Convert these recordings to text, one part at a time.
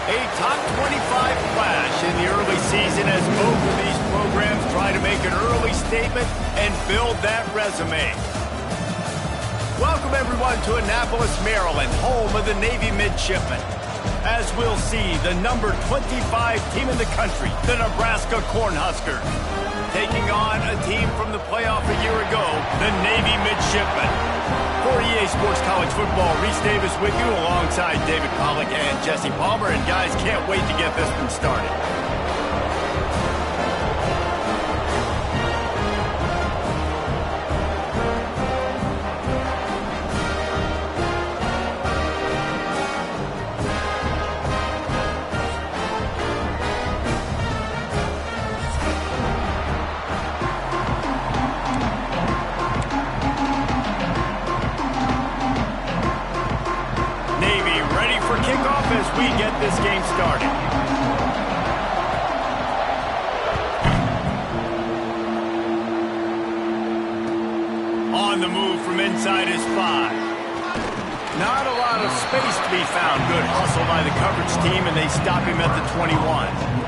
A top 25 flash in the early season as both of these programs try to make an early statement and build that resume. Welcome everyone to Annapolis, Maryland, home of the Navy Midshipmen. As we'll see, the number 25 team in the country, the Nebraska Cornhuskers, taking on a team from the playoff a year ago, the Navy Midshipmen. For EA Sports College Football, Reese Davis with you alongside David Pollack and Jesse Palmer. And guys, can't wait to get this one started. As we get this game started. On the move from inside is 5. Not a lot of space to be found. Good hustle by the coverage team, and they stop him at the 21.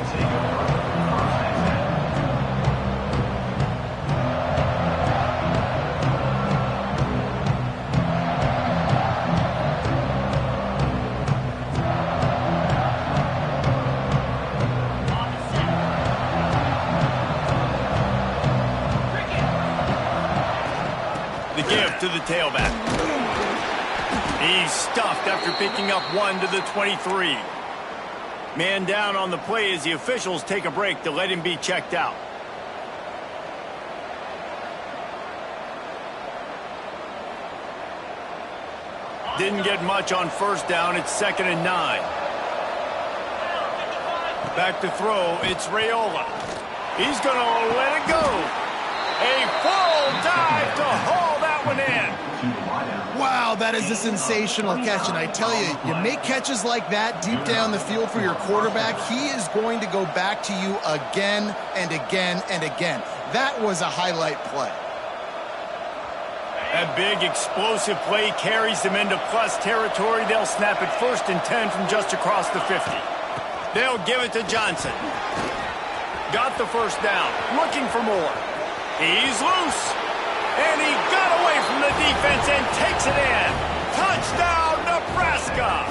To the tailback. He's stuffed after picking up 1 to the 23. Man down on the play as the officials take a break to let him be checked out. Didn't get much on first down. It's 2nd and 9. Back to throw. It's Raiola. He's going to let it go. A full dive to haul that one in. Wow, that is a sensational catch. And I tell you, you make catches like that deep down the field for your quarterback, he is going to go back to you again and again and again. That was a highlight play. A big explosive play carries them into plus territory. They'll snap it 1st and 10 from just across the 50. They'll give it to Johnson. Got the first down. Looking for more. He's loose, and he got away from the defense and takes it in. Touchdown, Nebraska!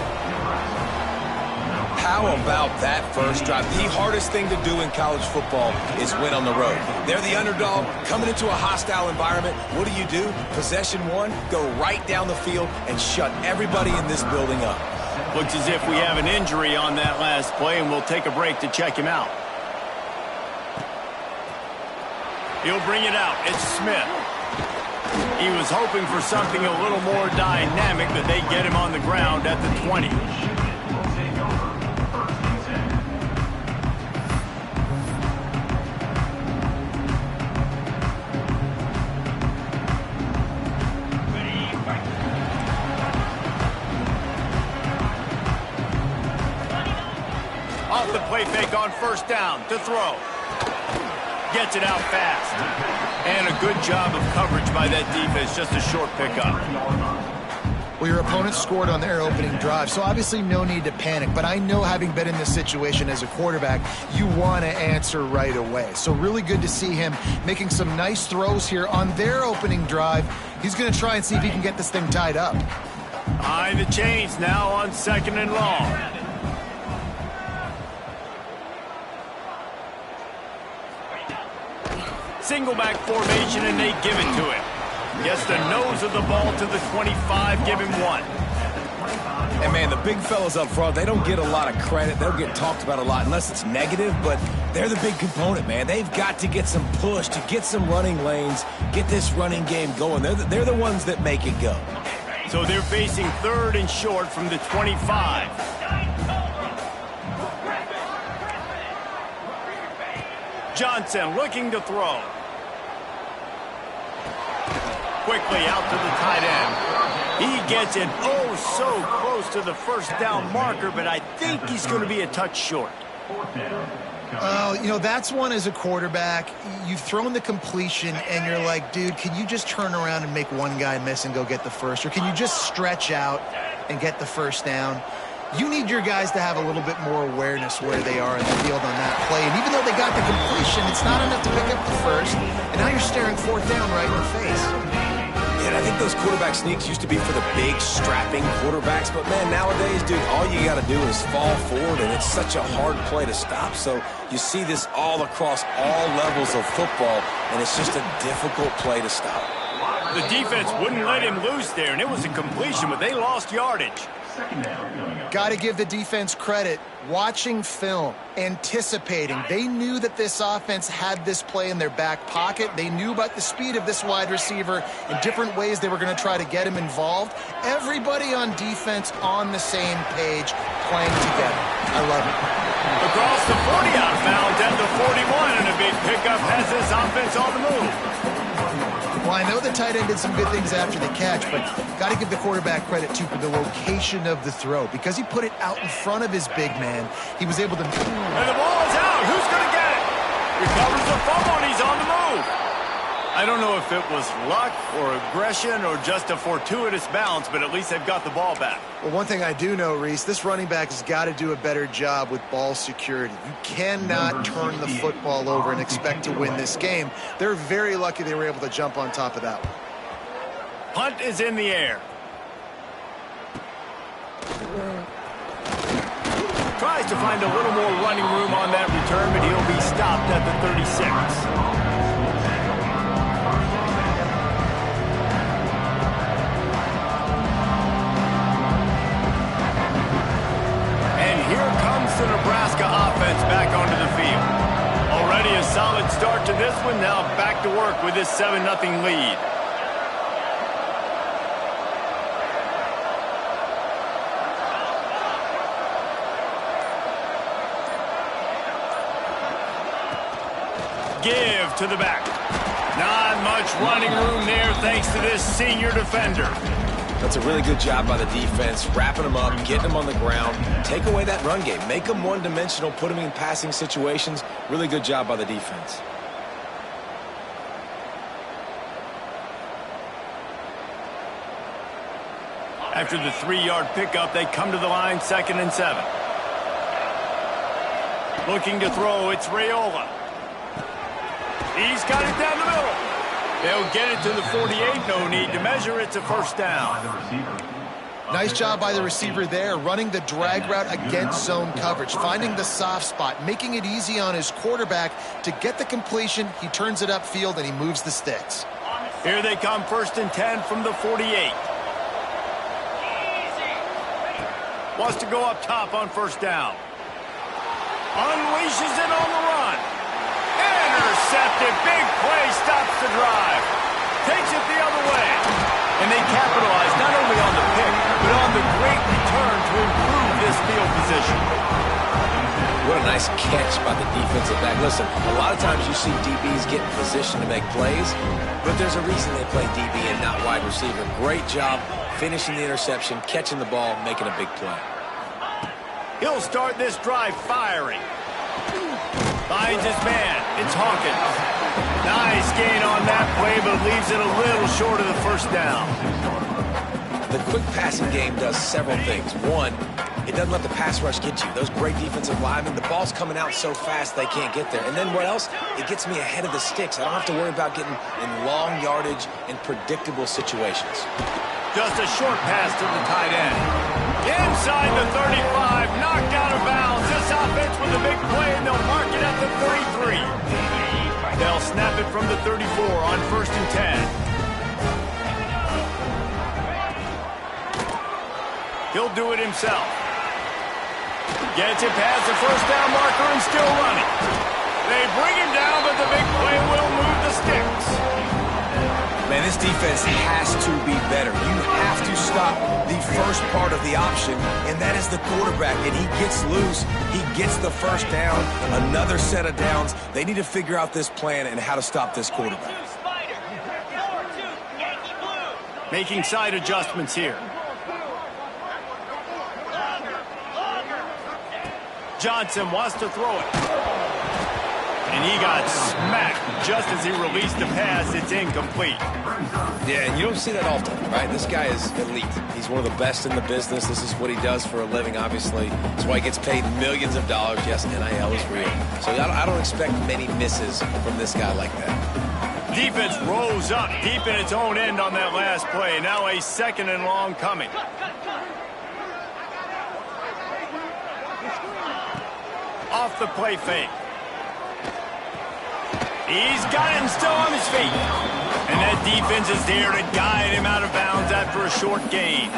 How about that first drive? The hardest thing to do in college football is win on the road. They're the underdog, coming into a hostile environment. What do? Possession 1, go right down the field and shut everybody in this building up. Looks as if we have an injury on that last play, and we'll take a break to check him out. He'll bring it out. It's Smith. He was hoping for something a little more dynamic, but they get him on the ground at the 20. Off the play fake on first down to throw. Gets it out fast. And a good job of coverage by that defense. Just a short pickup. Well, your opponent scored on their opening drive, so obviously no need to panic. But I know, having been in this situation as a quarterback, you want to answer right away. So really good to see him making some nice throws here on their opening drive. He's going to try and see if he can get this thing tied up. Behind the chains now on 2nd and long. Single back formation, and they give it to him. Gets the nose of the ball to the 25, give him 1. And, man, the big fellas up front, they don't get a lot of credit. They don't get talked about a lot unless it's negative, but they're the big component, man. They've got to get some push, to get some running lanes, get this running game going. They're the ones that make it go. So they're facing 3rd and short from the 25. Johnson looking to throw. Quickly out to the tight end. He gets it so close to the first down marker, but I think he's going to be a touch short. You know, that's one as a quarterback. You've thrown the completion, and you're like, dude, can you just turn around and make one guy miss and go get the first? Or can you just stretch out and get the first down? You need your guys to have a little bit more awareness where they are in the field on that play. And even though they got the completion, it's not enough to pick up the first. And now you're staring fourth down right in the face. Yeah, and I think those quarterback sneaks used to be for the big, strapping quarterbacks. But, man, nowadays, dude, all you got to do is fall forward, and it's such a hard play to stop. So you see this all across all levels of football, and it's just a difficult play to stop. The defense wouldn't let him loose there, and it was a completion, but they lost yardage. Got to give the defense credit. Watching film, anticipating. They knew that this offense had this play in their back pocket. They knew about the speed of this wide receiver and different ways they were going to try to get him involved. Everybody on defense on the same page, playing together. I love it. Across the 40 out of bounds at the 41, and a big pickup has this offense on the move. Well, I know the tight end did some good things after the catch, but got to give the quarterback credit, too, for the location of the throw. Because he put it out in front of his big man, he was able to... And the ball is out. Who's going to get it? Recovers the fumble, and he's on the move. I don't know if it was luck or aggression or just a fortuitous bounce, but at least they've got the ball back. Well, one thing I do know, Reese, this running back has got to do a better job with ball security. You cannot turn the football over and expect to win this game. They're very lucky they were able to jump on top of that one. Punt is in the air. Tries to find a little more running room on that return, but he'll be stopped at the 36. The Nebraska offense back onto the field. Already a solid start to this one. Now back to work with this 7-0 lead. Give to the back. Not much running room there thanks to this senior defender. That's a really good job by the defense, wrapping them up, getting them on the ground, take away that run game, make them one-dimensional, put them in passing situations. Really good job by the defense. After the 3-yard pickup, they come to the line, 2nd and 7. Looking to throw, it's Raiola. He's got it down the middle. They'll get it to the 48. No need to measure. It's a first down. Nice job by the receiver there, running the drag route against zone coverage, finding the soft spot, making it easy on his quarterback to get the completion. He turns it upfield, and he moves the sticks. Here they come, 1st and 10 from the 48. Wants to go up top on first down. Unleashes it on the run. Intercepted. Big play stops the drive. Takes it the other way. And they capitalize not only on the pick, but on the great return to improve this field position. What a nice catch by the defensive back. Listen, a lot of times you see DBs get in position to make plays, but there's a reason they play DB and not wide receiver. Great job finishing the interception, catching the ball, making a big play. He'll start this drive firing. Finds his man. It's Hawkins. Nice gain on that play, but leaves it a little short of the first down. The quick passing game does several things. One, it doesn't let the pass rush get you. Those great defensive linemen, the ball's coming out so fast they can't get there. And then what else? It gets me ahead of the sticks. I don't have to worry about getting in long yardage and predictable situations. Just a short pass to the tight end. Inside the 35, knocked out of bounds. This offense with a big play, and they'll mark it at the 33. They'll snap it from the 34 on 1st and 10. He'll do it himself. Gets it past the first down marker and still running. They bring him down, but the big play will move the sticks. Man, this defense has to be better. You have to stop the first part of the option, and that is the quarterback. And he gets loose. He gets the first down, another set of downs. They need to figure out this plan and how to stop this quarterback. Making side adjustments here. Johnson wants to throw it. And he got smacked just as he released the pass. It's incomplete. Yeah, and you don't see that often, right? This guy is elite. He's one of the best in the business. This is what he does for a living, obviously. That's why he gets paid millions of dollars. Yes, NIL is real. So I don't expect many misses from this guy like that. Defense rose up deep in its own end on that last play. Now a 2nd and long coming. Off the play fake. He's got him still on his feet. And that defense is there to guide him out of bounds after a short gain.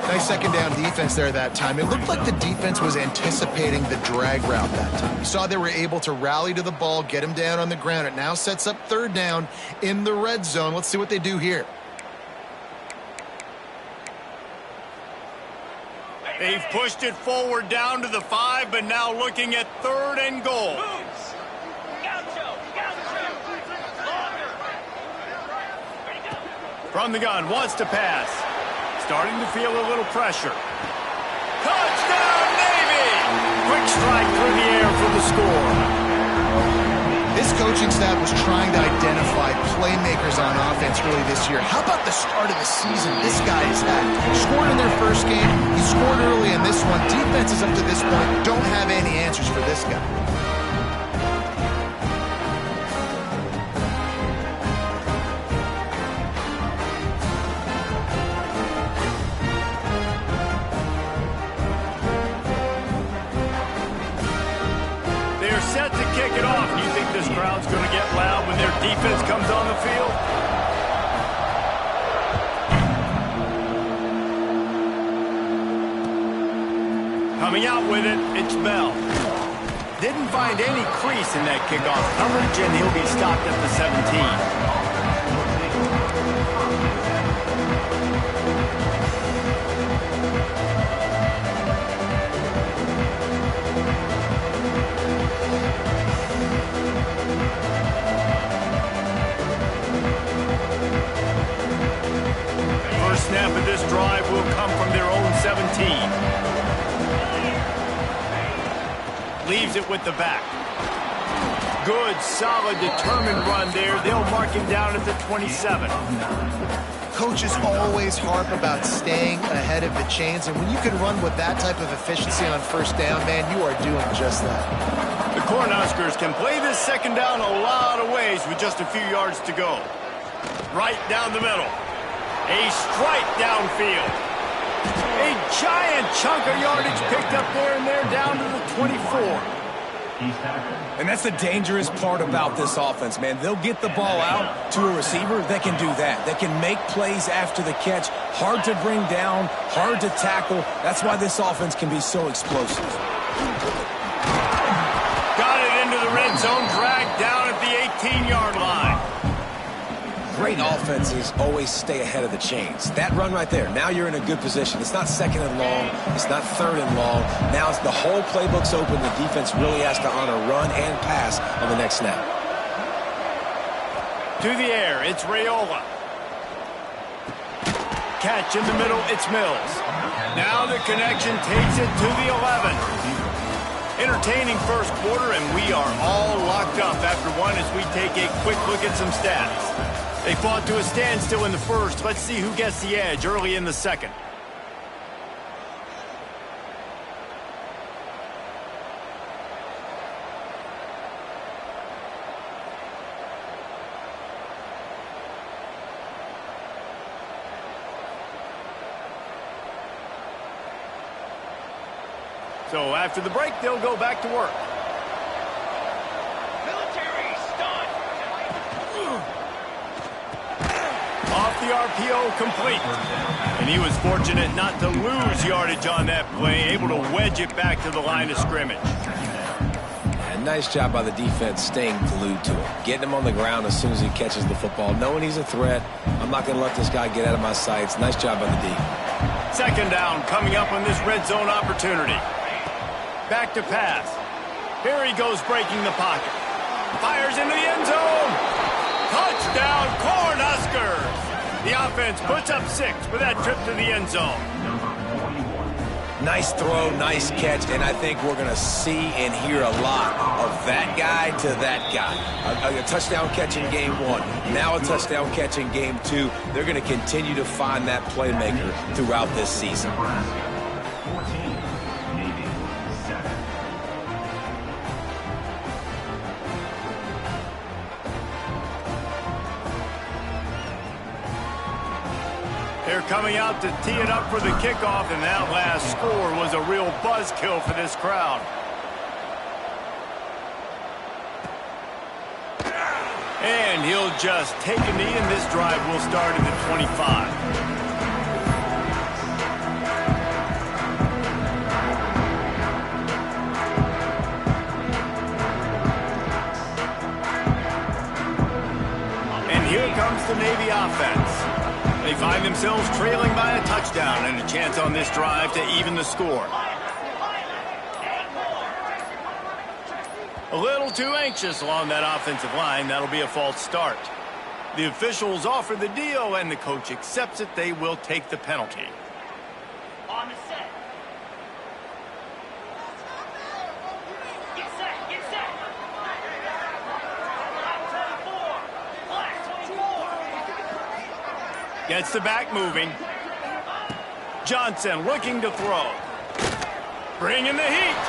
Nice 2nd down defense there that time. It looked like the defense was anticipating the drag route that time. You saw they were able to rally to the ball, get him down on the ground. It now sets up 3rd down in the red zone. Let's see what they do here. They've pushed it forward down to the 5, but now looking at 3rd and goal. From the gun, wants to pass. Starting to feel a little pressure. Touchdown, Navy! Quick strike through the air for the score. This coaching staff was trying to identify playmakers on offense early this year. How about the start of the season this guy has had? Scored in their first game. He scored early in this one. Defenses up to this point don't have any answers for this guy. Set to kick it off. Do you think this crowd's going to get loud when their defense comes on the field? Coming out with it, it's Bell. Didn't find any crease in that kickoff coverage, and he'll be stopped at the 17. Snap of this drive will come from their own 17. Leaves it with the back. Good, solid, determined run there. They'll mark him down at the 27. Coaches always harp about staying ahead of the chains, and when you can run with that type of efficiency on 1st down, man, you are doing just that. The Cornhuskers can play this 2nd down a lot of ways with just a few yards to go. Right down the middle. A strike downfield. A giant chunk of yardage picked up there, and they're down to the 24. And that's the dangerous part about this offense, man. They'll get the ball out to a receiver. They can do that. They can make plays after the catch. Hard to bring down, hard to tackle. That's why this offense can be so explosive. Got it into the red zone, dragged down at the 18-yard line. Great offenses always stay ahead of the chains. That run right there, now you're in a good position. It's not 2nd and long. It's not 3rd and long. Now it's the whole playbook's open. The defense really has to honor run and pass on the next snap. To the air, it's Raiola. Catch in the middle, it's Mills. Now the connection takes it to the 11. Entertaining first quarter, and we are all locked up after one as we take a quick look at some stats. They fought to a standstill in the first. Let's see who gets the edge early in the 2nd. So after the break, they'll go back to work. Off the RPO, complete. And he was fortunate not to lose yardage on that play, able to wedge it back to the line of scrimmage. And nice job by the defense staying glued to him, getting him on the ground as soon as he catches the football, knowing he's a threat. I'm not going to let this guy get out of my sights. Nice job by the D. 2nd down coming up on this red zone opportunity. Back to pass. Here he goes, breaking the pocket. Fires into the end zone. Touchdown, Cornhuskers! The offense puts up 6 with that trip to the end zone. Nice throw, nice catch, and I think we're going to see and hear a lot of that guy to that guy. A touchdown catch in game 1, now a touchdown catch in game 2. They're going to continue to find that playmaker throughout this season. They're coming out to tee it up for the kickoff, and that last score was a real buzzkill for this crowd. And he'll just take a knee, and this drive will start at the 25. And here comes the Navy offense. They find themselves trailing by a touchdown and a chance on this drive to even the score. A little too anxious along that offensive line. That'll be a false start. The officials offer the deal, and the coach accepts it. They will take the penalty. On the set. Get set, get set. Black 24. Gets the back moving. Johnson looking to throw. Bringing the heat.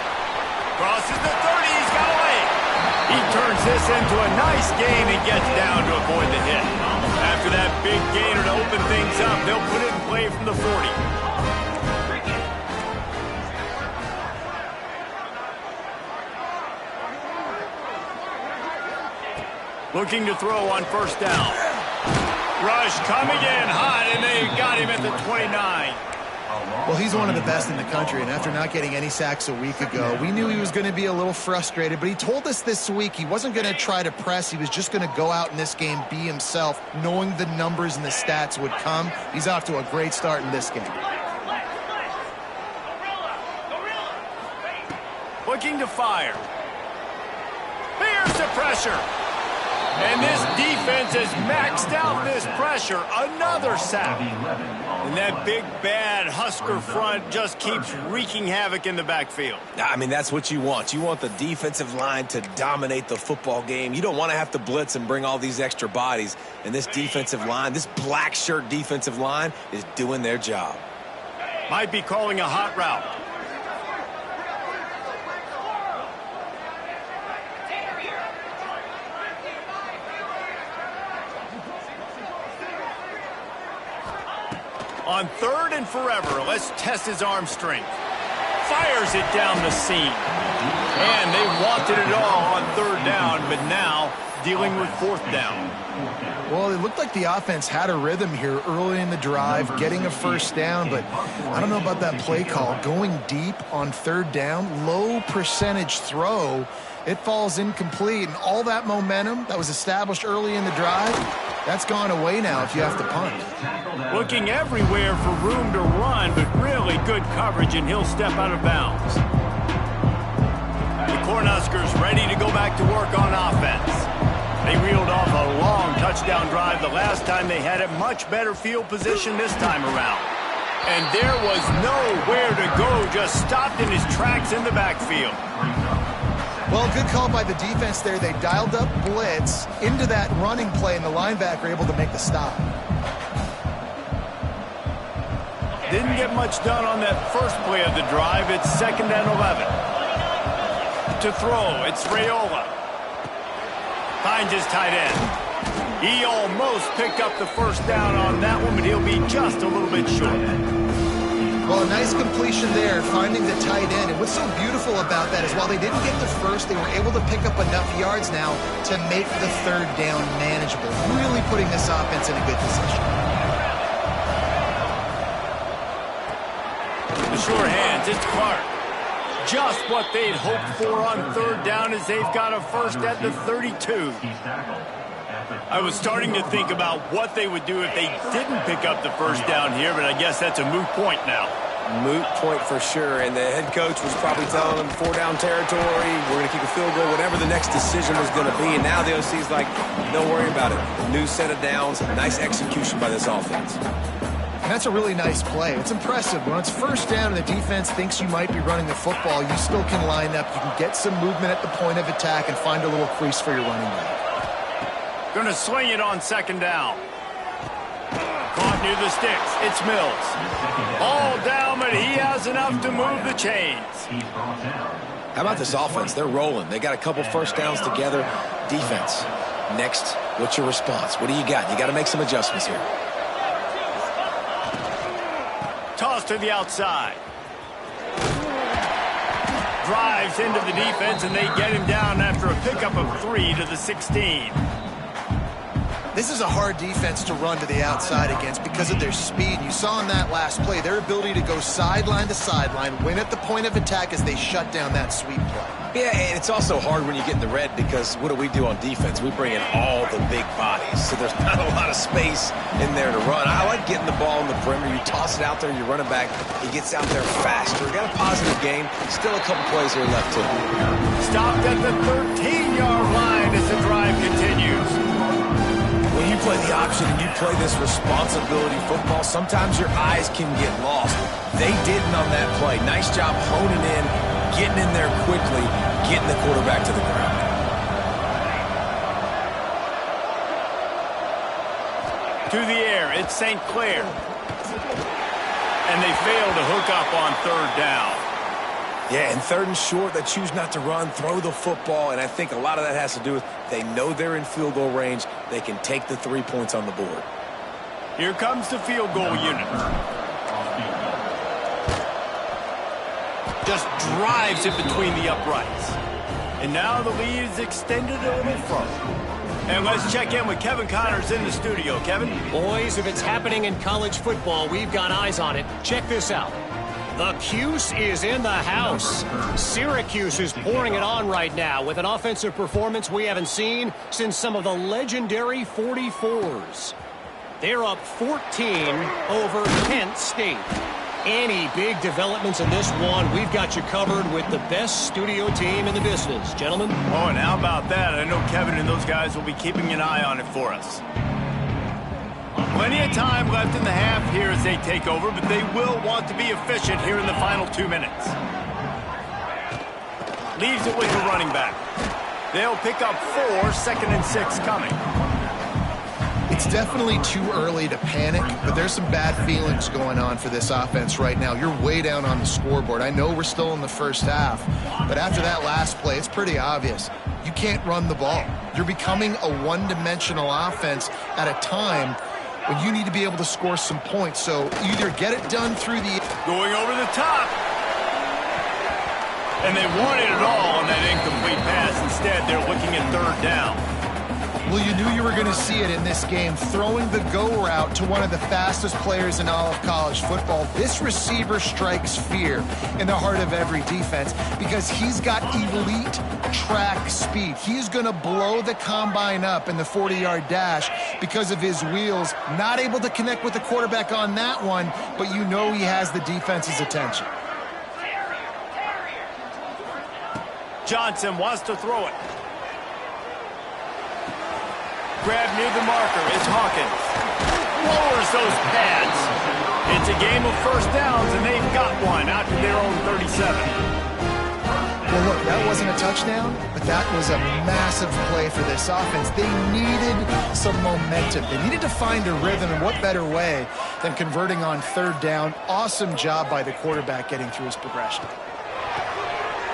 Crosses the 30. He's got away. He turns this into a nice gain and gets down to avoid the hit. After that big gainer to open things up, they'll put it in play from the 40. Looking to throw on first down. Rush coming in hot, and they got him at the 29. Well, he's one of the best in the country, and after not getting any sacks a week ago, we knew he was going to be a little frustrated, but he told us this week he wasn't going to try to press. He was just going to go out in this game, be himself, knowing the numbers and the stats would come. He's off to a great start in this game. Looking to fire. Here's the pressure. And this defense has maxed out this pressure. Another sack. And that big, bad Husker front just keeps wreaking havoc in the backfield. I mean, that's what you want. You want the defensive line to dominate the football game. You don't want to have to blitz and bring all these extra bodies. And this defensive line, this black shirt defensive line, is doing their job. Might be calling a hot route. On third and forever, let's test his arm strength. Fires it down the seam. And they wanted it all on third down, but now dealing with fourth down. Well, it looked like the offense had a rhythm here early in the drive, getting a first down, but I don't know about that play call. Going deep on third down, low percentage throw, it falls incomplete, and all that momentum that was established early in the drive, that's gone away now if you have to punt. Looking everywhere for room to run, but really good coverage, and he'll step out of bounds. The Cornhuskers ready to go back to work on offense. They reeled off a long touchdown drive the last time they had a much better field position this time around. And there was nowhere to go, just stopped in his tracks in the backfield. Well, good call by the defense there. They dialed up blitz into that running play, and the linebacker able to make the stop. Didn't get much done on that first play of the drive. It's 2nd and 11. To throw, it's Raiola. Finds his tight end. He almost picked up the first down on that one, but he'll be just a little bit short. Well, a nice completion there, finding the tight end. And what's so beautiful about that is while they didn't get the first, they were able to pick up enough yards now to make the third down manageable, really putting this offense in a good position. The sure hands, it's Clark. Just what they'd hoped for on third down as they've got a first at the 32. I was starting to think about what they would do if they didn't pick up the first down here, but I guess that's a moot point now. Moot point for sure, and the head coach was probably telling them 4-down territory, we're going to kick a field goal, whatever the next decision was going to be, and now the OC's like, don't worry about it. New set of downs, nice execution by this offense. And that's a really nice play. It's impressive. When it's first down and the defense thinks you might be running the football, you still can line up. You can get some movement at the point of attack and find a little crease for your running back. Going to swing it on second down. Caught near the sticks. It's Mills. All down, but he has enough to move the chains. How about this offense? They're rolling. They got a couple first downs together. Defense. Next, what's your response? What do you got? You got to make some adjustments here. Toss to the outside. Drives into the defense, and they get him down after a pickup of 3 to the 16. This is a hard defense to run to the outside against because of their speed. You saw in that last play their ability to go sideline to sideline, win at the point of attack as they shut down that sweep play. Yeah, and it's also hard when you get in the red because what do we do on defense? We bring in all the big bodies, so there's not a lot of space in there to run. I like getting the ball in the perimeter. You toss it out there, you run it back. He gets out there faster. Got a positive game. Still a couple plays here left, too. Stopped at the 13-yard line as the drive continues. When you play the option and you play this responsibility football, sometimes your eyes can get lost. They didn't on that play. Nice job honing in, getting in there quickly, getting the quarterback to the ground. To the air, it's St. Clair. And they fail to hook up on third down. Yeah, and third and short, they choose not to run, throw the football, and I think a lot of that has to do with they know they're in field goal range. They can take the 3 points on the board. Here comes the field goal unit. Just drives it between the uprights. And now the lead is extended a little further. And let's check in with Kevin Connors in the studio. Kevin? Boys, if it's happening in college football, we've got eyes on it. Check this out. The Cuse is in the house. Syracuse is pouring it on right now with an offensive performance we haven't seen since some of the legendary 44s. They're up 14 over Kent State. Any big developments in this one, we've got you covered with the best studio team in the business. Gentlemen? Oh, and how about that? I know Kevin and those guys will be keeping an eye on it for us. Plenty of time left in the half here as they take over, but they will want to be efficient here in the final 2 minutes. Leaves it with the running back. They'll pick up 4, 2nd and 6 coming. It's definitely too early to panic, but there's some bad feelings going on for this offense right now. You're way down on the scoreboard. I know we're still in the first half, but after that last play, it's pretty obvious. You can't run the ball. You're becoming a one-dimensional offense at a time when you need to be able to score some points. So either get it done through the... Going over the top. And they wanted it all on that incomplete pass. Instead, they're looking at third down. Well, you knew you were going to see it in this game, throwing the go route to one of the fastest players in all of college football. This receiver strikes fear in the heart of every defense because he's got elite track speed. He's going to blow the combine up in the 40-yard dash because of his wheels. Not able to connect with the quarterback on that one, but you know he has the defense's attention. Johnson wants to throw it. Grab near the marker. It's Hawkins. Lowers those pads. It's a game of first downs, and they've got one out to their own 37. Well, look, that wasn't a touchdown, but that was a massive play for this offense. They needed some momentum. They needed to find a rhythm, and what better way than converting on third down. Awesome job by the quarterback getting through his progression.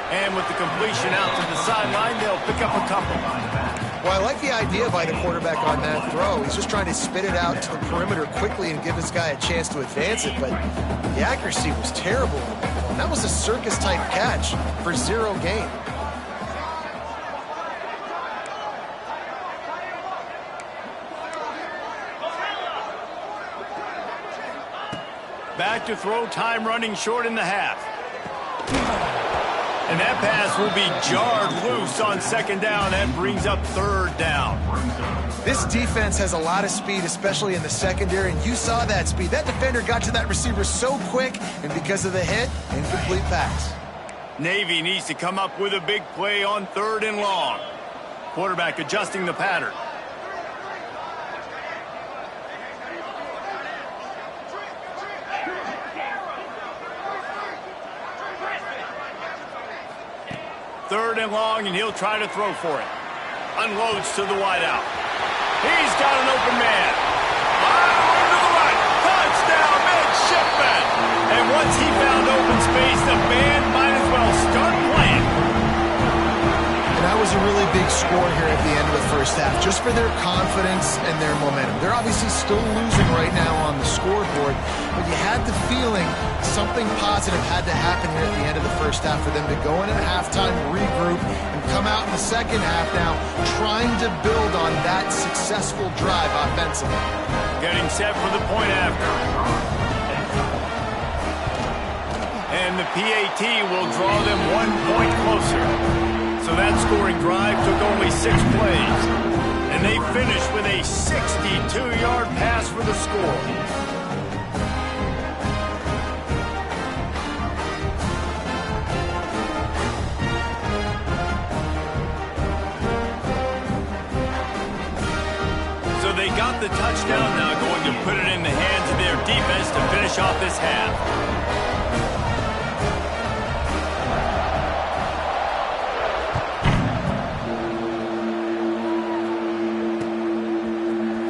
And with the completion out to the sideline, they'll pick up a couple. Well, I like the idea by the quarterback on that throw. He's just trying to spit it out to the perimeter quickly and give this guy a chance to advance it, but the accuracy was terrible. And that was a circus-type catch for 0 gain. Back to throw, time running short in the half. And that pass will be jarred loose on second down. That brings up third down. This defense has a lot of speed, especially in the secondary, and you saw that speed. That defender got to that receiver so quick, and because of the hit, incomplete pass. Navy needs to come up with a big play on third and long. Quarterback adjusting the pattern. 3rd and long, and he'll try to throw for it. Unloads to the wideout. He's got an open man. Over to the right. Touchdown, midshipman. And once he found open space, the band might as well start playing. And that was a really big score here at the end of the first half, just for their confidence and their momentum. They're obviously still losing right now on the scoreboard, but you had the feeling something positive had to happen here at the end of the first half for them to go in at halftime, regroup, and come out in the second half now trying to build on that successful drive offensively. Getting set for the point after. And the PAT will draw them 1 point closer. So that scoring drive took only 6 plays. And they finished with a 62-yard pass for the score. So they got the touchdown, now going to put it in the hands of their defense to finish off this half.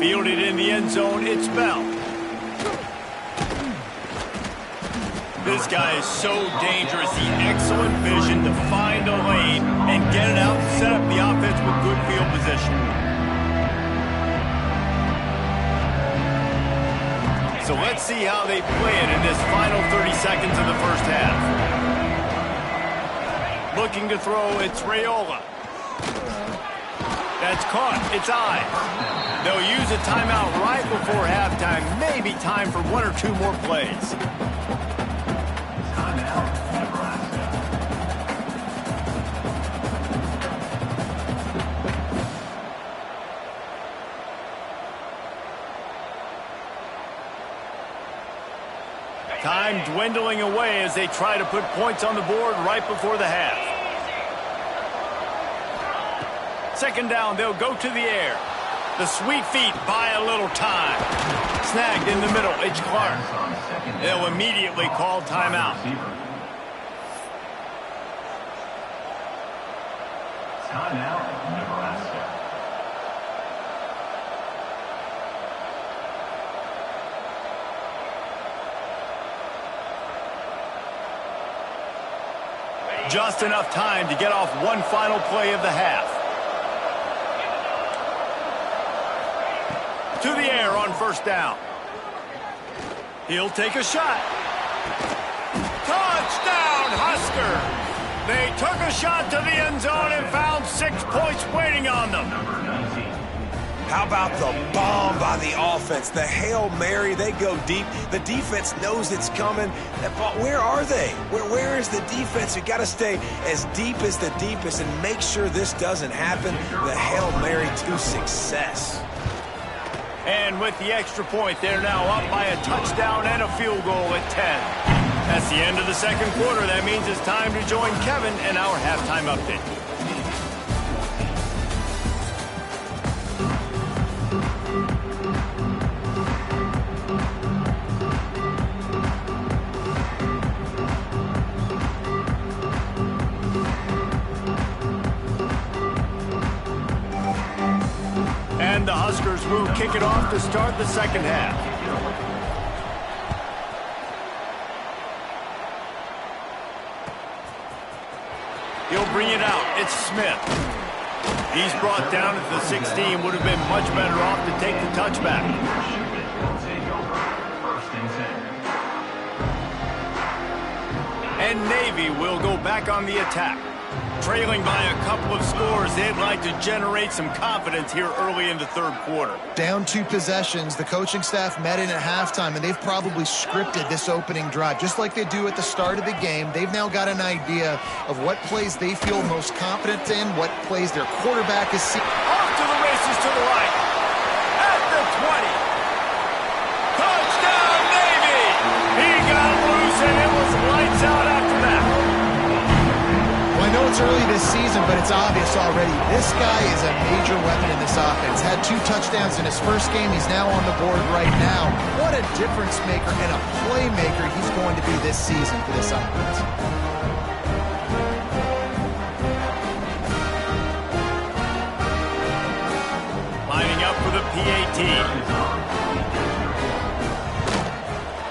Fielded in the end zone, it's Bell. This guy is so dangerous. The excellent vision to find a lane and get it out and set up the offense with good field position. So let's see how they play it in this final 30 seconds of the first half. Looking to throw, it's Raiola. That's caught. It's I. They'll use a timeout right before halftime. Maybe time for 1 or 2 more plays. Time dwindling away as they try to put points on the board right before the half. 2nd down, they'll go to the air. The sweet feet buy a little time. Snagged in the middle, it's Clark. They'll immediately call timeout. Timeout, Nebraska. Just enough time to get off one final play of the half. To the air on 1st down. He'll take a shot. Touchdown, Husker! They took a shot to the end zone and found 6 points waiting on them. How about the bomb by the offense? The Hail Mary, they go deep. The defense knows it's coming. But where are they? Where is the defense? You got to stay as deep as the deepest and make sure this doesn't happen. The Hail Mary to success. And with the extra point, they're now up by a touchdown and a field goal at 10. That's the end of the 2nd quarter. That means it's time to join Kevin in our halftime update. And the Huskers will kick it off to start the 2nd half. He'll bring it out. It's Smith. He's brought down at the 16. Would have been much better off to take the touchback. And Navy will go back on the attack. Trailing by a couple of scores, they'd like to generate some confidence here early in the 3rd quarter. Down 2 possessions, the coaching staff met in at halftime, and they've probably scripted this opening drive. Just like they do at the start of the game, they've now got an idea of what plays they feel most confident in, what plays their quarterback is seeing. Off to the races to the right. At the 20. Touchdown, Navy! He got loose, and it was lights out after that. I know it's early this season, but it's obvious already. This guy is a major weapon in this offense. Had 2 touchdowns in his first game. He's now on the board right now. What a difference maker and a playmaker he's going to be this season for this offense. the PAT.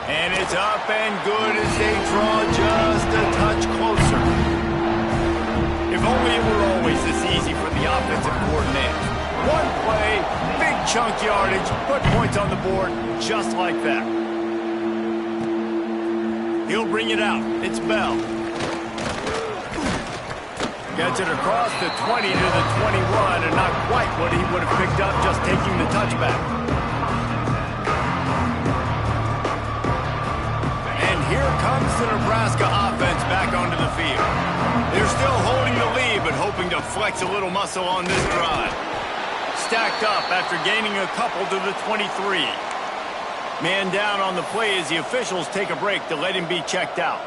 And it's up and good as they draw just a touch closer. If only it were always this easy for the offensive coordinator. One play, big chunk yardage, put points on the board just like that. He'll bring it out. It's Bell. Gets it across the 20 to the 21, and not quite what he would have picked up just taking the touchback. And here comes the Nebraska offense back onto the field. They're still holding the lead, but hoping to flex a little muscle on this drive. Stacked up after gaining a couple to the 23. Man down on the play as the officials take a break to let him be checked out.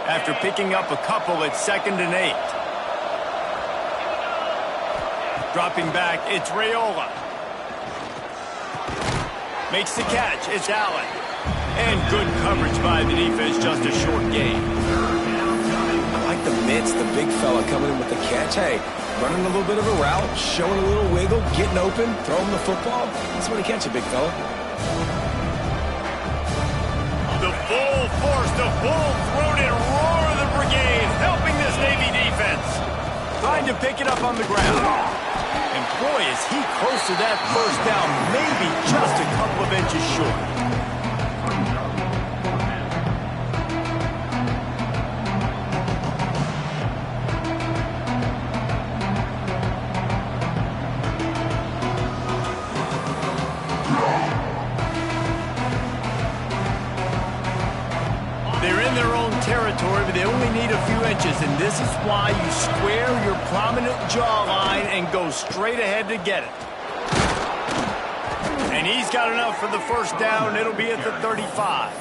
After picking up a couple at 2nd and 8. Dropping back, it's Raiola. Makes the catch, it's Allen. And good coverage by the defense, just a short gain. I like the mitts, the big fella coming in with the catch. Hey, running a little bit of a route, showing a little wiggle, getting open, throwing the football. That's when you catch it, big fella. The full force, the full-throated roar of the brigade, helping this Navy defense. Trying to pick it up on the ground. And boy, is he close to that first down, maybe just a couple of inches short. They're in their own territory, but they only need a few inches, and this is why you square your prominent jawline and go straight ahead to get it. And he's got enough for the first down. It'll be at the 35.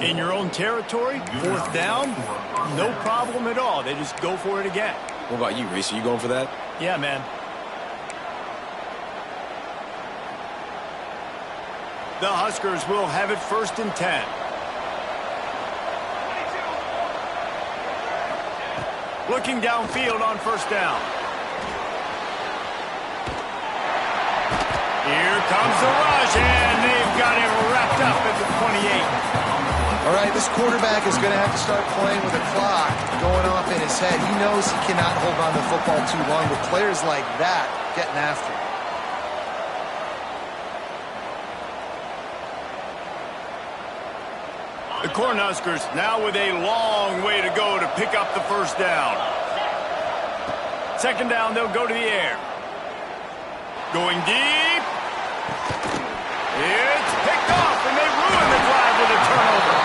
In your own territory, 4th down, no problem at all. They just go for it again. What about you, Reese? Are you going for that? Yeah, man. The Huskers will have it 1st and 10. Looking downfield on 1st down. Here comes the rush, and they've got him wrapped up at the 28. All right, this quarterback is going to have to start playing with a clock going off in his head. He knows he cannot hold on to the football too long with players like that getting after him. The Cornhuskers now with a long way to go to pick up the 1st down. 2nd down, they'll go to the air. Going deep. It's picked off, and they ruin the drive with a turnover.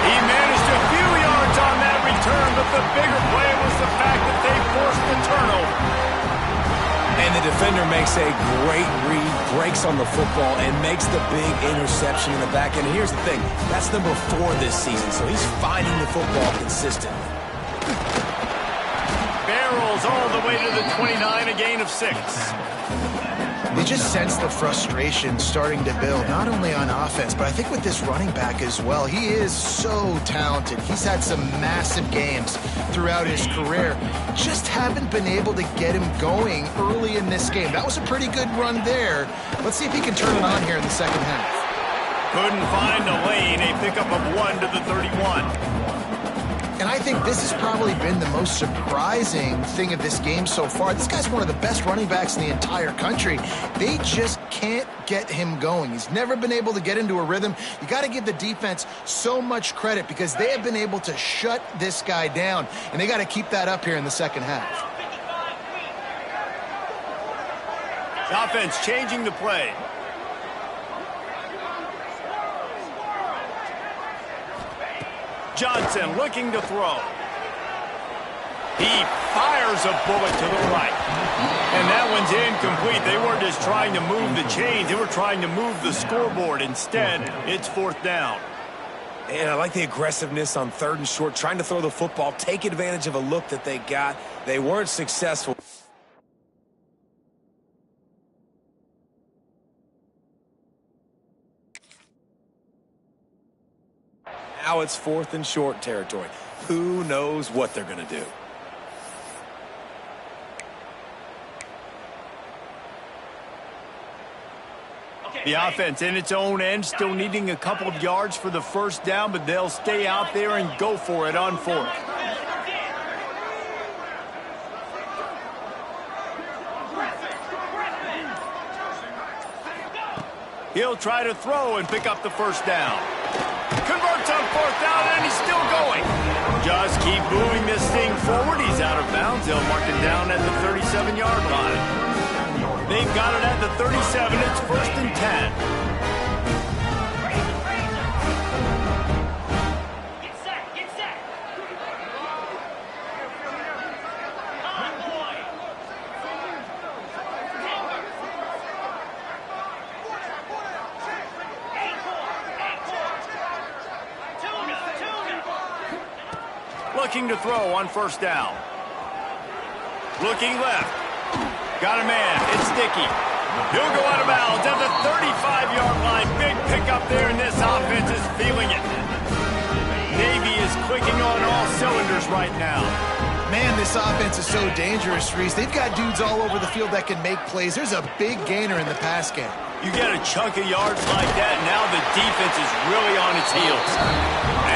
He managed a few yards on that return, but the bigger play was the fact that they forced the turnover. And the defender makes a great read, breaks on the football, and makes the big interception in the back end. And here's the thing, that's number 4 this season, so he's finding the football consistently. Barrels all the way to the 29, a gain of 6. They just sense the frustration starting to build, not only on offense, but I think with this running back as well. He is so talented. He's had some massive games throughout his career. Just haven't been able to get him going early in this game. That was a pretty good run there. Let's see if he can turn it on here in the 2nd half. Couldn't find a lane, a pickup of 1 to the 31. And I think this has probably been the most surprising thing of this game so far. This guy's one of the best running backs in the entire country. They just can't get him going. He's never been able to get into a rhythm. You got to give the defense so much credit because they have been able to shut this guy down, and they got to keep that up here in the 2nd half. The offense changing the play. Johnson looking to throw. He fires a bullet to the right. And that one's incomplete. They weren't just trying to move the chains. They were trying to move the scoreboard. Instead, it's 4th down. And I like the aggressiveness on 3rd and short, trying to throw the football, take advantage of a look that they got. They weren't successful. Now it's 4th and short territory. Who knows what they're going to do? The offense in its own end, still needing a couple of yards for the first down, but they'll stay out there and go for it on fourth. He'll try to throw and pick up the first down. Converts on fourth down, and he's still going. Just keep moving this thing forward. He's out of bounds. They'll mark him down at the 37-yard line. They've got it at the 37. It's 1st and 10. Get set, get set. Convoy. Looking to throw on first down. Looking left. Got a man. It's Sticky. He'll go out of bounds at the 35-yard line. Big pickup there, and this offense is feeling it. Navy is clicking on all cylinders right now. Man, this offense is so dangerous, Reese. They've got dudes all over the field that can make plays. There's a big gainer in the pass game. You get a chunk of yards like that, now the defense is really on its heels.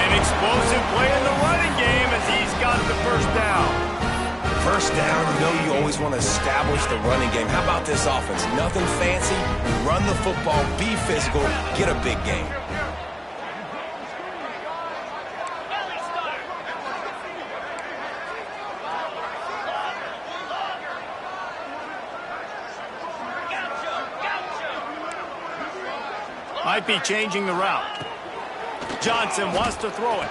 An explosive play in the running game as he's got the first down. First down, you know you always want to establish the running game. How about this offense? Nothing fancy. Run the football, be physical, get a big gain. Might be changing the route. Johnson wants to throw it.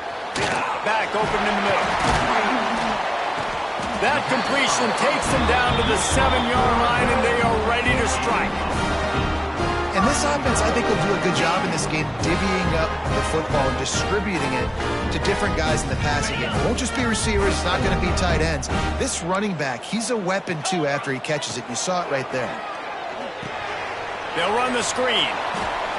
Back open in the middle. That completion takes them down to the 7-yard line, and they are ready to strike. And this offense, I think, will do a good job in this game divvying up the football and distributing it to different guys in the passing game. It won't just be receivers. It's not going to be tight ends. This running back, he's a weapon, too, after he catches it. You saw it right there. They'll run the screen.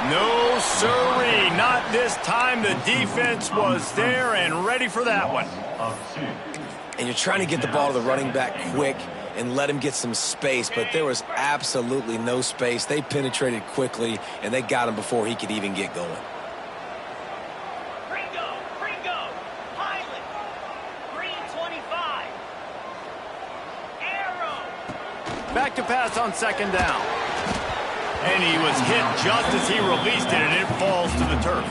No, sirree, not this time. The defense was there and ready for that one. And you're trying to get the ball to the running back quick and let him get some space, but there was absolutely no space. They penetrated quickly, and they got him before he could even get going. Ringo, Highland, green 25. Arrow. Back to pass on second down. And he was hit just as he released it, and it falls to the turf.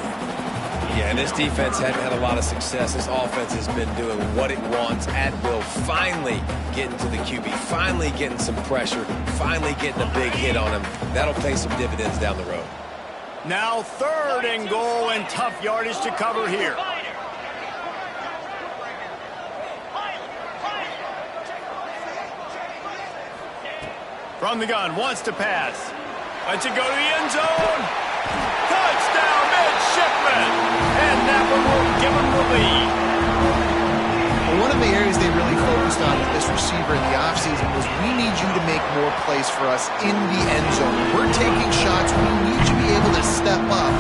Yeah, and this defense hadn't had a lot of success. This offense has been doing what it wants at will. Finally getting to the QB, finally getting some pressure, finally getting a big hit on him. That'll pay some dividends down the road. Now 3rd and goal, and tough yardage to cover here. From the gun, wants to pass. Lets it go to the end zone. Touchdown, midshipman. And that one will give him the lead. Well, one of the areas they really focused on with this receiver in the offseason was we need you to make more plays for us in the end zone. We're taking shots. We need you to be able to step up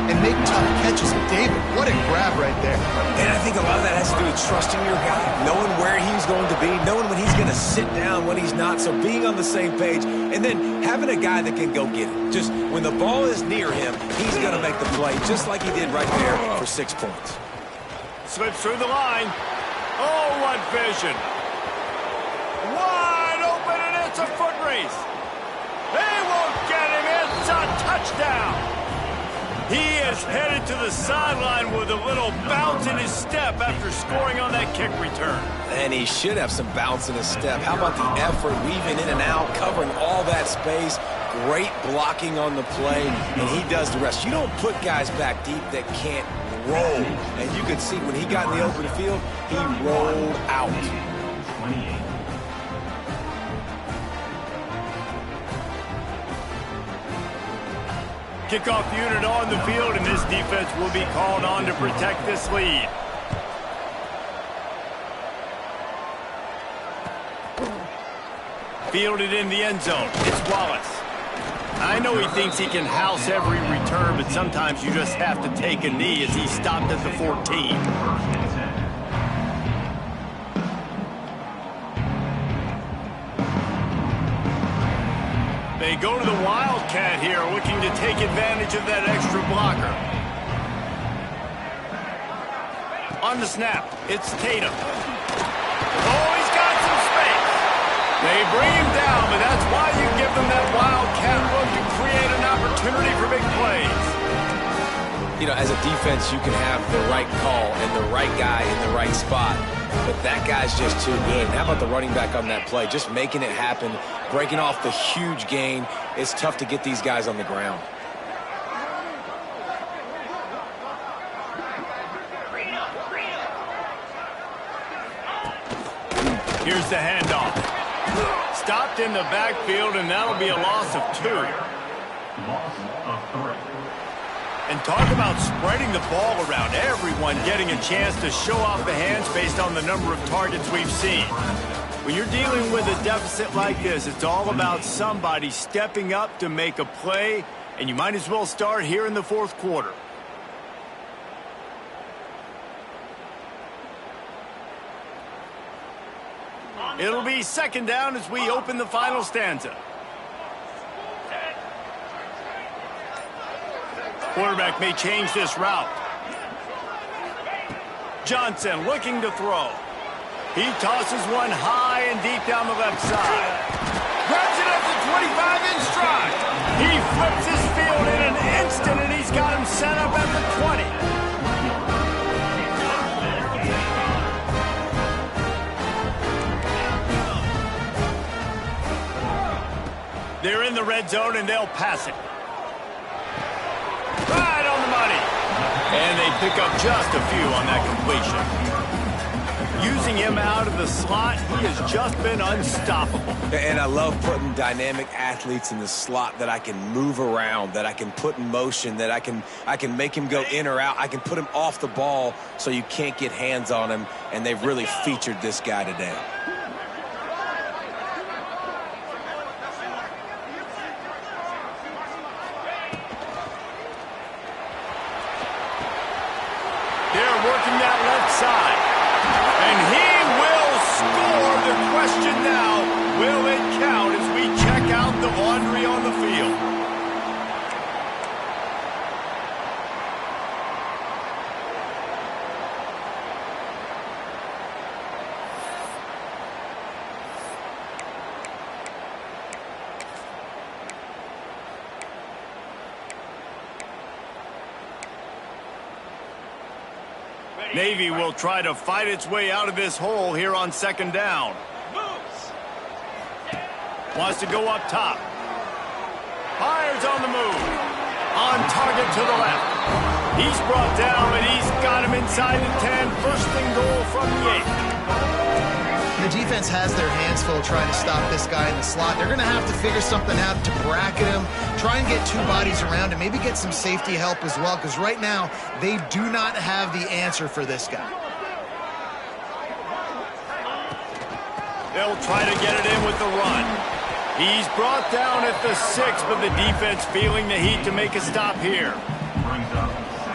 and make tough catches. David, what a grab right there. And I think a lot of that has to do with trusting your guy, knowing where he's going to be, knowing when he's going to sit down, when he's not, so being on the same page, and then having a guy that can go get it. Just when the ball is near him, he's going to make the play, just like he did right there for 6 points. Slips through the line. Oh, what vision. Wide open, and it's a foot race. They won't get him. It's a touchdown. He is headed to the sideline with a little bounce in his step after scoring on that kick return. And he should have some bounce in his step. How about the effort, weaving in and out, covering all that space, great blocking on the play, and he does the rest. You don't put guys back deep that can't roll. And you could see when he got in the open field, he rolled out. 28. Kickoff unit on the field, and this defense will be called on to protect this lead. Fielded in the end zone. It's Wallace. I know he thinks he can house every return, but sometimes you just have to take a knee as he stopped at the 14. They go to the Wildcat here, looking to take advantage of that extra blocker. On the snap, it's Tatum. Oh, he's got some space. They bring him down, but that's why you give them that Wildcat look to create an opportunity for big plays. You know, as a defense, you can have the right call and the right guy in the right spot, but that guy's just too good. And how about the running back on that play? Just making it happen, breaking off the huge gain. It's tough to get these guys on the ground. Here's the handoff. Stopped in the backfield, and that'll be a loss of 2. Loss of 3. And talk about spreading the ball around. Everyone getting a chance to show off the hands based on the number of targets we've seen. When you're dealing with a deficit like this, it's all about somebody stepping up to make a play, and you might as well start here in the fourth quarter. It'll be second down as we open the final stanza. Quarterback may change this route. Johnson looking to throw. He tosses one high and deep down the left side. Grabs it up to 25 in stride. He flips his field in an instant, and he's got him set up at the 20. They're in the red zone, and they'll pass it. Right on the money. And they pick up just a few on that completion. Using him out of the slot, he has just been unstoppable. And I love putting dynamic athletes in the slot that I can move around, that I can put in motion, that I can make him go in or out. I can put him off the ball so you can't get hands on him, and they've really featured this guy today. Working that left side. And he will score. The question now, will it count as we check out the laundry on the field? Navy will try to fight its way out of this hole here on second down. Wants to go up top. Fires on the move. On target to the left. He's brought down, but he's got him inside the 10. First and goal from the 8. The defense has their hands full trying to stop this guy in the slot. They're going to have to figure something out to bracket him, try and get 2 bodies around him, maybe get some safety help as well, because right now they do not have the answer for this guy. They'll try to get it in with the run. He's brought down at the 6, but the defense feeling the heat to make a stop here.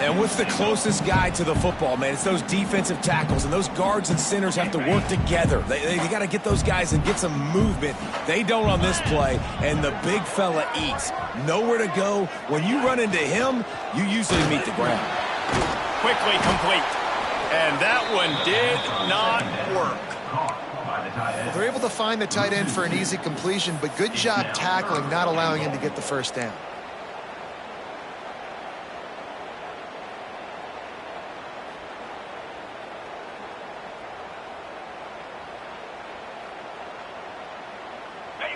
And what's the closest guy to the football, man? It's those defensive tackles, and those guards and centers have to work together. They got to get those guys and get some movement. They don't on this play, and the big fella eats. Nowhere to go. When you run into him, you usually meet the ground. Quickly complete. And that one did not work. They're able to find the tight end for an easy completion, but good job tackling, not allowing him to get the first down.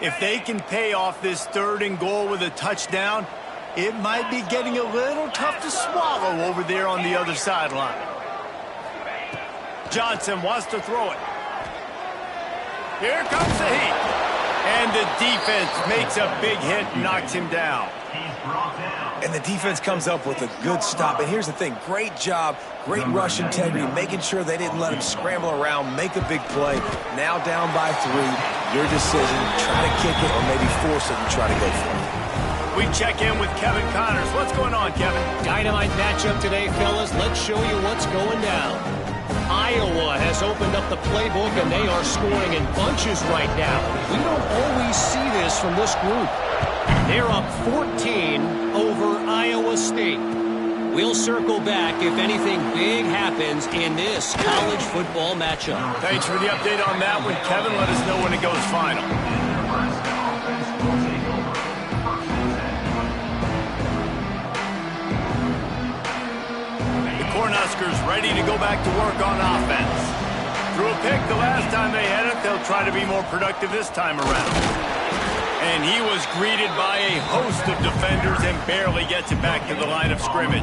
If they can pay off this 3rd and goal with a touchdown, it might be getting a little tough to swallow over there on the other sideline. Johnson wants to throw it. Here comes the heat. And the defense makes a big hit and knocks him down. And the defense comes up with a good stop. And here's the thing, great job, great rush integrity, making sure they didn't let him scramble around, make a big play. Now down by 3, your decision, try to kick it or maybe force it and try to go for it. We check in with Kevin Connors. What's going on, Kevin? Dynamite matchup today, fellas. Let's show you what's going down. Iowa has opened up the playbook, and they are scoring in bunches right now. We don't always see this from this group. They're up 14 over Iowa State. We'll circle back if anything big happens in this college football matchup. Thanks for the update on that one, Kevin. Let us know when it goes final. The Cornhuskers ready to go back to work on offense. Threw a pick the last time they had it. They'll try to be more productive this time around. And he was greeted by a host of defenders and barely gets it back to the line of scrimmage.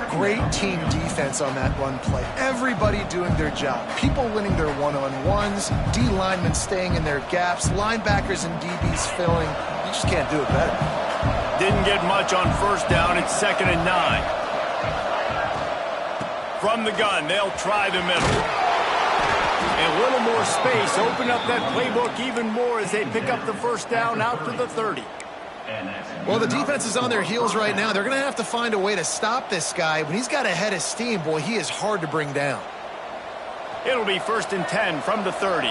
Great team defense on that run play. Everybody doing their job. People winning their one-on-ones, D linemen staying in their gaps, linebackers and DBs filling. You just can't do it better. Didn't get much on first down. It's 2nd and 9. From the gun, they'll try the middle. A little more space, open up that playbook even more as they pick up the first down out to the 30. Well, the defense is on their heels right now. They're going to have to find a way to stop this guy. When he's got a head of steam, boy, he is hard to bring down. It'll be 1st and 10 from the 30.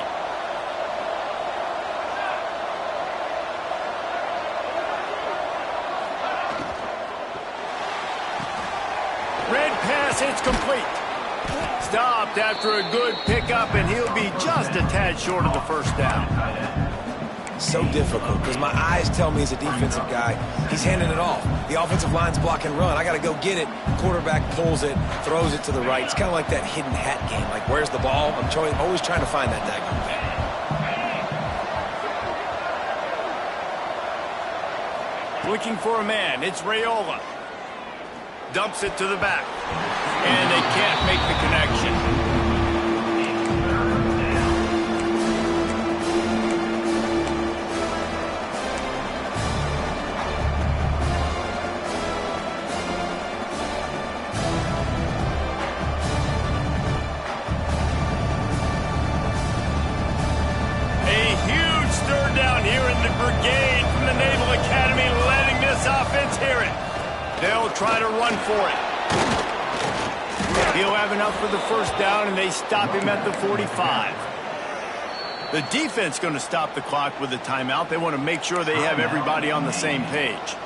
Red pass, it's complete. Stopped after a good pickup, and he'll be just a tad short of the first down. So difficult because my eyes tell me he's a defensive guy. He's handing it off. The offensive line's block and run. I got to go get it. Quarterback pulls it, throws it to the right. It's kind of like that hidden hat game. Like, where's the ball? I'm always trying to find that daggone thing. Looking for a man. It's Raiola. Dumps it to the back. And they can't make the connection. A huge stir down here in the brigade from the Naval Academy, letting this offense hear it. They'll try to run for it. He'll have enough for the first down, and they stop him at the 45. The defense going to stop the clock with a timeout. They want to make sure they have everybody on the same page.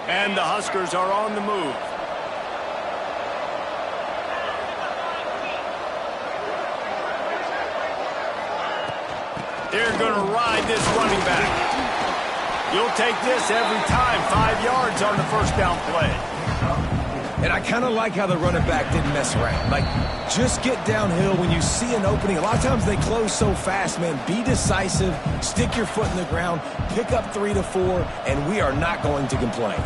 And the Huskers are on the move. They're going to ride this running back. You'll take this every time. 5 yards on the first down play. And I kind of like how the running back didn't mess around. Like, just get downhill when you see an opening. A lot of times they close so fast, man. Be decisive. Stick your foot in the ground. Pick up 3 to 4, and we are not going to complain.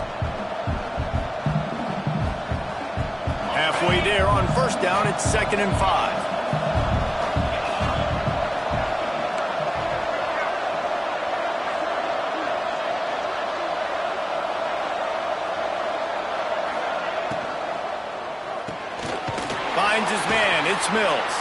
Halfway there on first down, it's 2nd and 5. Finds his man. It's Mills.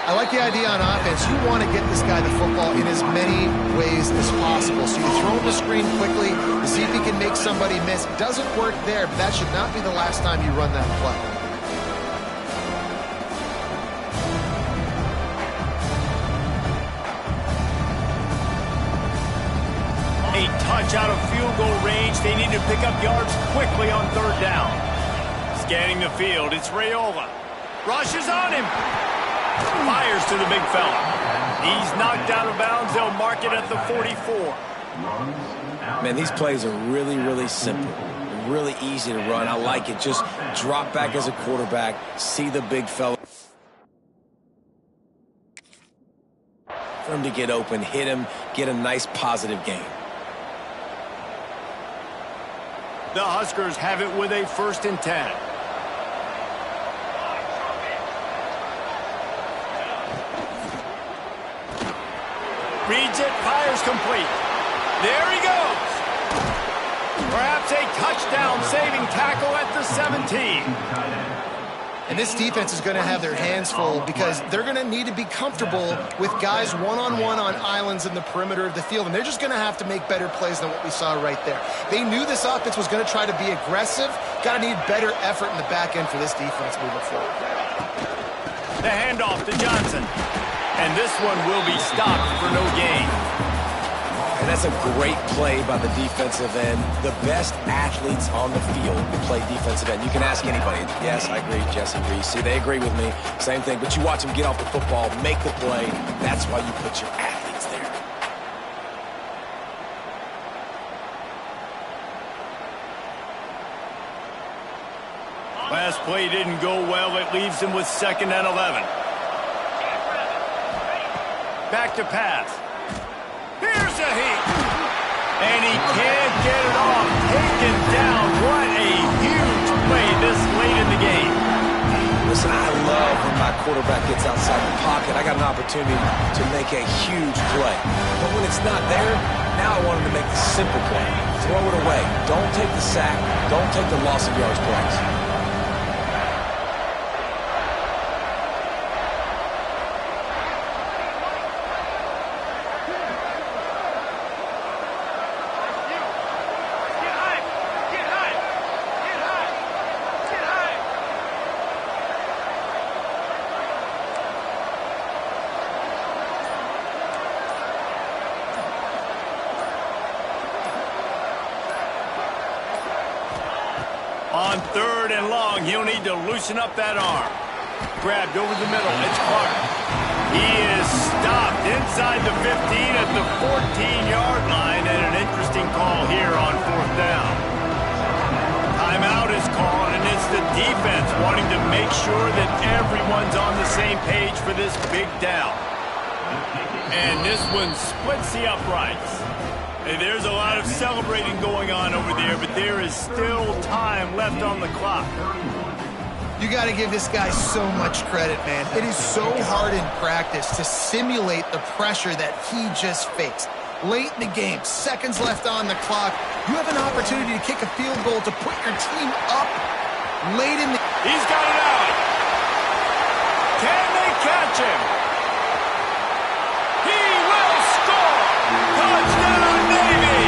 I like the idea on offense. You want to get this guy the football in as many ways as possible. So you throw him the screen quickly to see if he can make somebody miss. Doesn't work there, but that should not be the last time you run that play. A touch out of field goal range. They need to pick up yards quickly on third down. Scanning the field, it's Raiola. Rushes on him. Fires to the big fella. He's knocked out of bounds. They'll mark it at the 44. Man, these plays are really, really simple. Really easy to run. I like it. Just drop back as a quarterback. See the big fella. For him to get open, hit him, get a nice positive gain. The Huskers have it with a 1st and 10. Reads it, fires complete. There he goes. Perhaps a touchdown saving tackle at the 17. And this defense is going to have their hands full because they're going to need to be comfortable with guys one-on-one on islands in the perimeter of the field. And they're just going to have to make better plays than what we saw right there. They knew this offense was going to try to be aggressive. Got to need better effort in the back end for this defense moving forward. The handoff to Johnson. And this one will be stopped for no gain. And that's a great play by the defensive end. The best athletes on the field play defensive end. You can ask anybody. Yes, I agree. Jesse agrees. See, they agree with me. Same thing. But you watch them get off the football, make the play. That's why you put your athletes there. Last play didn't go well. It leaves him with 2nd and 11. Back to pass. Here's a heat. And he can't get it off. Taken down. What a huge play this late in the game. Listen, I love when my quarterback gets outside the pocket. I got an opportunity to make a huge play. But when it's not there, now I want him to make the simple play. Throw it away. Don't take the sack. Don't take the loss of yards plays. On 3rd and long, he'll need to loosen up that arm. Grabbed over the middle. It's Clark. He is stopped inside the 15 at the 14-yard line, and an interesting call here on 4th down. Timeout is called, and it's the defense wanting to make sure that everyone's on the same page for this big down. And this one splits the uprights. There's a lot of celebrating going on over there, but there is still time left on the clock. You got to give this guy so much credit, man. It is so hard in practice to simulate the pressure that he just faced. Late in the game, seconds left on the clock, you have an opportunity to kick a field goal to put your team up late in the... He's got it out. Can they catch him? He will score! Touchdown, Navy!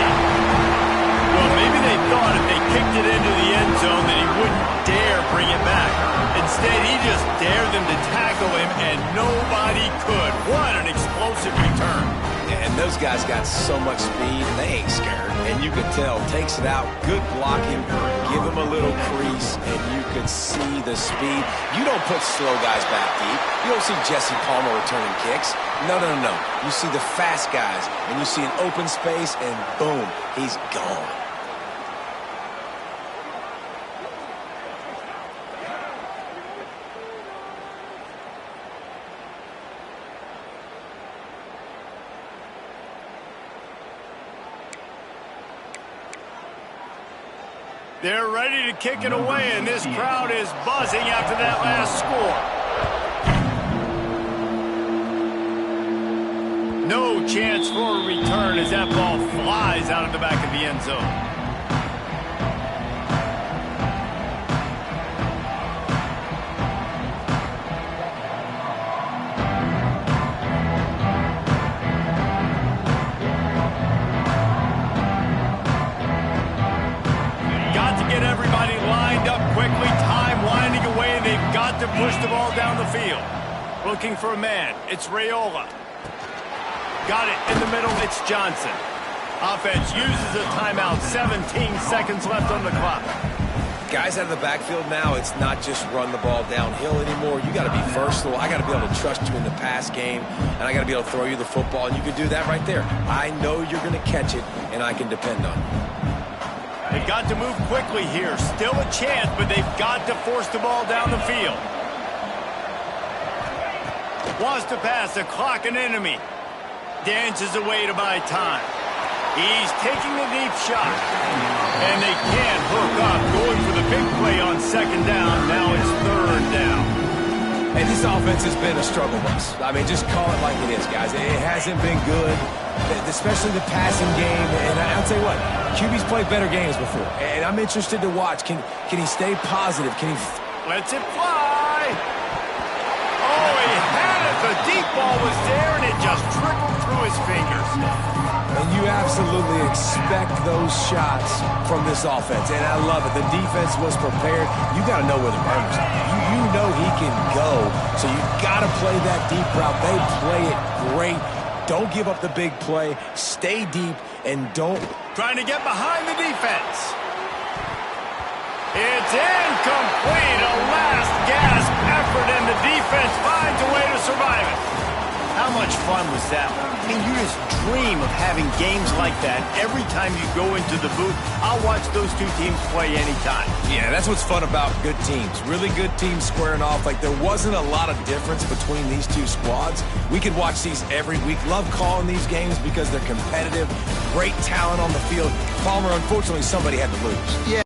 Well, maybe they thought if they kicked it into the end zone that he wouldn't dare bring it back. Instead, he just dared them to tackle him, and nobody could. What an explosive return. Yeah, and those guys got so much speed, and they ain't scared. And you could tell, takes it out, good blocking, give him a little crease, and you could see the speed. You don't put slow guys back deep. You don't see Jesse Palmer returning kicks. No. You see the fast guys, and you see an open space, and boom, he's gone. They're ready to kick it away, and this crowd is buzzing after that last score. No chance for a return as that ball flies out of the back of the end zone. Get everybody lined up quickly, time winding away, and they've got to push the ball down the field. Looking for a man, it's Raiola. Got it in the middle, it's Johnson. Offense uses a timeout, 17 seconds left on the clock. Guys out of the backfield now, it's not just run the ball downhill anymore. You got to be versatile. I got to be able to trust you in the pass game, and I got to be able to throw you the football, and you can do that right there. I know you're going to catch it, and I can depend on it. They've got to move quickly here. Still a chance, but they've got to force the ball down the field. Wants to pass, the clock an enemy. Dances away to buy time. He's taking a deep shot. And they can't hook up. Going for the big play on 2nd down. Now it's 3rd down. Hey, this offense has been a struggle bus. I mean, just call it like it is, guys. It hasn't been good, especially the passing game. And I'll tell you what, QB's played better games before. And I'm interested to watch. Can he stay positive? Can he... Lets it fly. ball was there, and it just trickled through his fingers. And you absolutely expect those shots from this offense, and I love it. The defense was prepared. You got to know where the runner's at. You know he can go, so you got to play that deep route. They play it great. Don't give up the big play. Stay deep, and don't... Trying to get behind the defense. It's incomplete. A last gasp effort, and the defense finds a way to survive it. How much fun was that? I mean, you just dream of having games like that every time you go into the booth. I'll watch those two teams play anytime. Yeah, that's what's fun about good teams. Really good teams squaring off. Like, there wasn't a lot of difference between these two squads. We could watch these every week. Love calling these games because they're competitive. Great talent on the field. Palmer, unfortunately, somebody had to lose. Yeah,